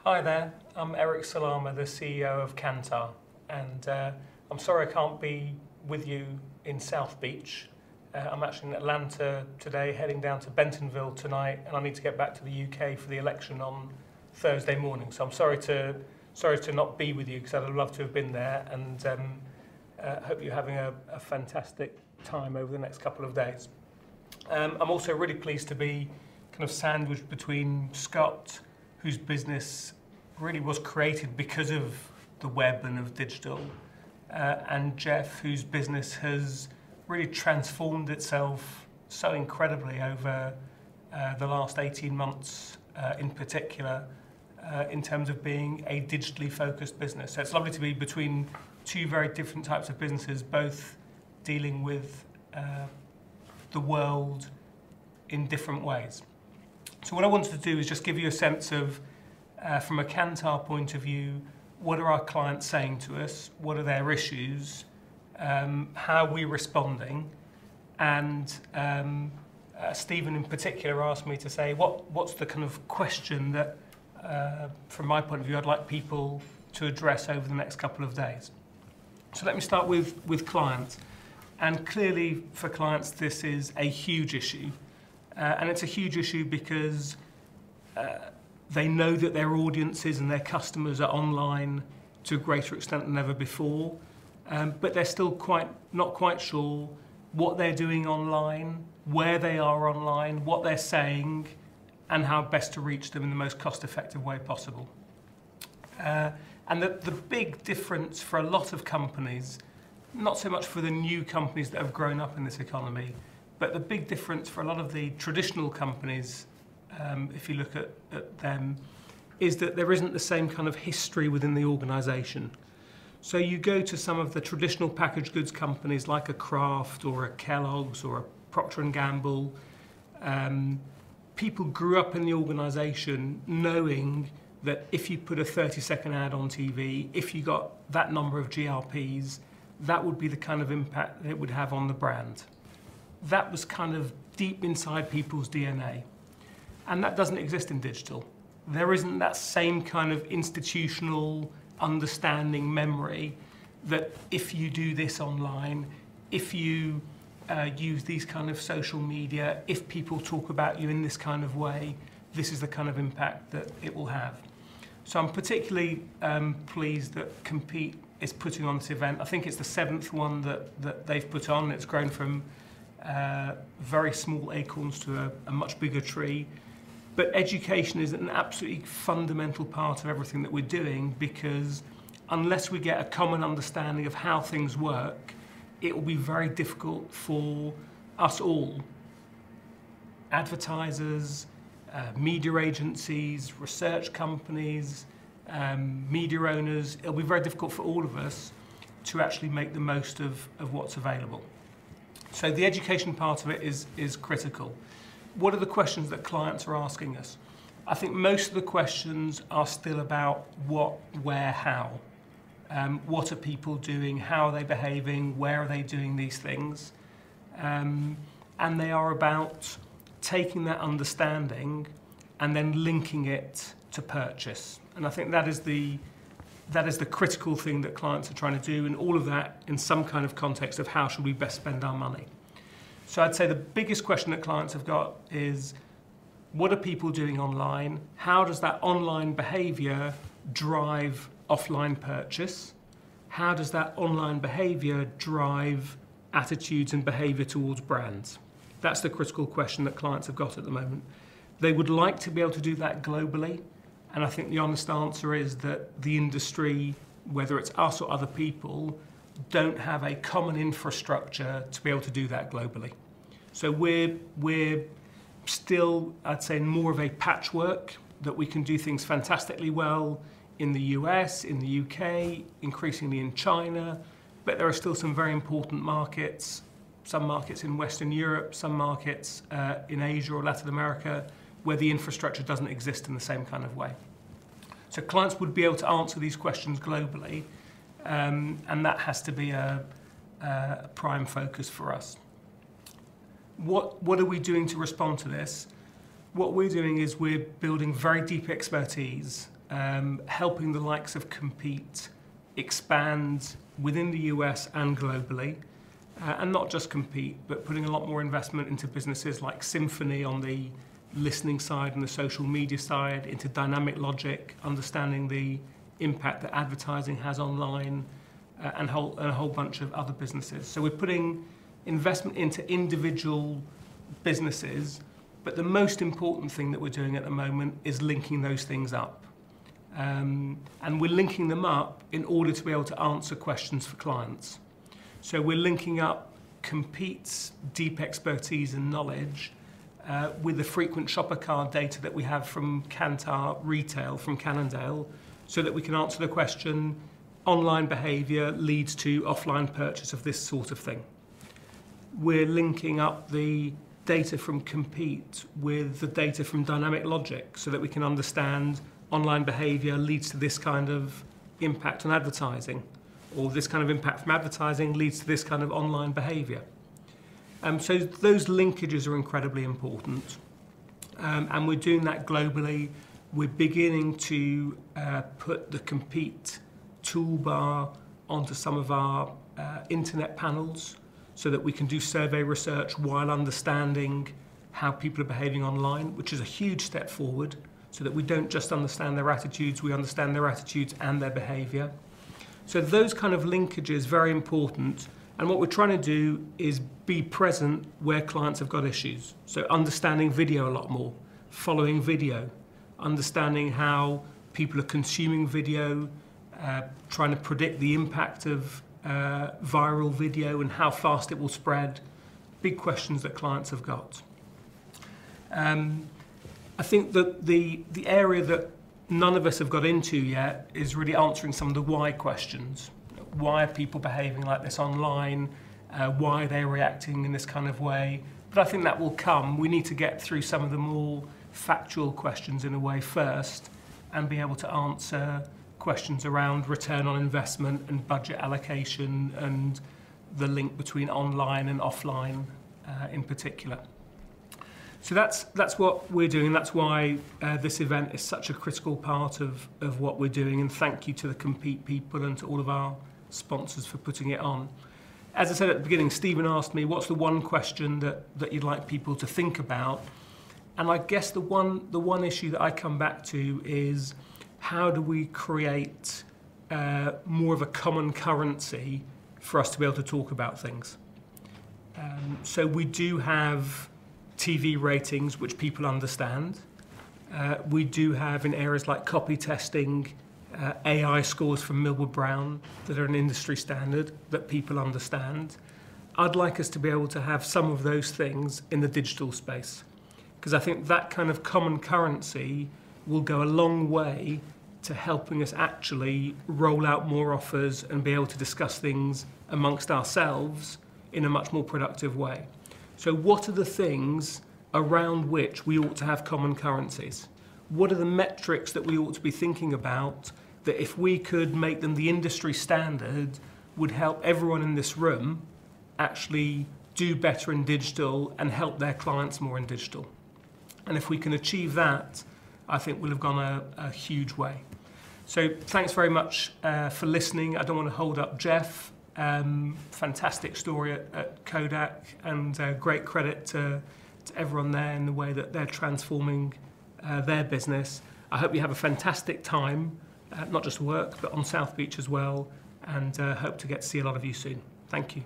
Hi there, I'm Salama, the CEO of Kantar, and I'm sorry I can't be with you in South Beach. I'm actually in Atlanta today, heading down to Bentonville tonight, and I need to get back to the UK for the election on Thursday morning. So I'm sorry to not be with you, because I'd love to have been there, and hope you're having a fantastic time over the next couple of days. I'm also really pleased to be kind of sandwiched between Scott, whose business really was created because of the web and of digital, and Jeff, whose business has really transformed itself so incredibly over the last 18 months in particular, in terms of being a digitally focused business. So it's lovely to be between two very different types of businesses, both dealing with the world in different ways. So what I wanted to do is just give you a sense of, from a Kantar point of view, what are our clients saying to us, what are their issues, how are we responding, and Stephen in particular asked me to say what's the kind of question that, from my point of view, I'd like people to address over the next couple of days. So let me start with clients. And clearly for clients this is a huge issue. And it's a huge issue because they know that their audiences and their customers are online to a greater extent than ever before, but they're still not quite sure what they're doing online, where they are online, what they're saying, and how best to reach them in the most cost-effective way possible. And the big difference for a lot of companies, not so much for the new companies that have grown up in this economy, but the big difference for a lot of the traditional companies, if you look at them, is that there isn't the same kind of history within the organisation. So you go to some of the traditional packaged goods companies like a Kraft or a Kellogg's or a Procter & Gamble. People grew up in the organisation knowing that if you put a 30-second ad on TV, if you got that number of GRPs, that would be the kind of impact that it would have on the brand. That was kind of deep inside people's DNA. And that doesn't exist in digital. There isn't that same kind of institutional understanding memory that if you do this online, if you use these kind of social media, if people talk about you in this kind of way, this is the kind of impact that it will have. So I'm particularly pleased that Compete is putting on this event. I think it's the 7th one that they've put on. It's grown from very small acorns to a much bigger tree. But education is an absolutely fundamental part of everything that we're doing, because unless we get a common understanding of how things work, it will be very difficult for us all, advertisers, media agencies, research companies, media owners. It'll be very difficult for all of us to actually make the most of what's available. So the education part of it is critical. What are the questions that clients are asking us? I think most of the questions are still about what, where, how. What are people doing? How are they behaving? Where are they doing these things? And they are about taking that understanding and then linking it to purchase. And I think that is the critical thing that clients are trying to do, and all of that in some kind of context of how should we best spend our money. So I'd say the biggest question that clients have got is, what are people doing online? How does that online behaviour drive offline purchase? How does that online behaviour drive attitudes and behaviour towards brands? That's the critical question that clients have got at the moment. They would like to be able to do that globally, and I think the honest answer is that the industry, whether it's us or other people, don't have a common infrastructure to be able to do that globally. So we're still, I'd say, more of a patchwork, that we can do things fantastically well in the US, in the UK, increasingly in China, but there are still some very important markets, some markets in Western Europe, some markets in Asia or Latin America, where the infrastructure doesn't exist in the same kind of way. So clients would be able to answer these questions globally, and that has to be a prime focus for us. What are we doing to respond to this? What we're doing is we're building very deep expertise helping the likes of Compete expand within the US and globally, and not just Compete, but putting a lot more investment into businesses like Symphony on the listening side and the social media side, into dynamic logic, understanding the impact that advertising has online, and a whole bunch of other businesses. So we're putting investment into individual businesses, but the most important thing that we're doing at the moment is linking those things up. And we're linking them up in order to be able to answer questions for clients. So we're linking up Compete's deep expertise and knowledge with the frequent shopper card data that we have from Kantar Retail, from Cannondale, so that we can answer the question, online behaviour leads to offline purchase of this sort of thing. We're linking up the data from Compete with the data from dynamic logic so that we can understand online behaviour leads to this kind of impact on advertising, or this kind of impact from advertising leads to this kind of online behaviour. So those linkages are incredibly important, and we're doing that globally. We're beginning to put the Compete toolbar onto some of our internet panels so that we can do survey research while understanding how people are behaving online, which is a huge step forward, so that we don't just understand their attitudes, we understand their attitudes and their behaviour. So those kind of linkages are very important, and what we're trying to do is be present where clients have got issues. So understanding video a lot more, following video, understanding how people are consuming video, trying to predict the impact of viral video and how fast it will spread. Big questions that clients have got. I think that the area that none of us have got into yet is really answering some of the why questions. Why are people behaving like this online? Why are they reacting in this kind of way? But I think that will come. We need to get through some of the more factual questions in a way first and be able to answer questions around return on investment and budget allocation and the link between online and offline in particular. So that's what we're doing, and that's why this event is such a critical part of what we're doing, and thank you to the Compete people and to all of our sponsors for putting it on. As I said at the beginning, Stephen asked me, what's the one question that you'd like people to think about? And I guess the one issue that I come back to is, how do we create more of a common currency for us to be able to talk about things? So we do have TV ratings which people understand. We do have, in areas like copy testing, AI scores from Millward Brown that are an industry standard that people understand. I'd like us to be able to have some of those things in the digital space, because I think that kind of common currency will go a long way to helping us actually roll out more offers and be able to discuss things amongst ourselves in a much more productive way. So what are the things around which we ought to have common currencies? What are the metrics that we ought to be thinking about that, if we could make them the industry standard, would help everyone in this room actually do better in digital and help their clients more in digital? And if we can achieve that, I think we'll have gone a huge way. So thanks very much for listening. I don't want to hold up Jeff. Fantastic story at Kodak, and great credit to everyone there in the way that they're transforming their business. I hope you have a fantastic time, not just work, but on South Beach as well, and hope to get to see a lot of you soon. Thank you.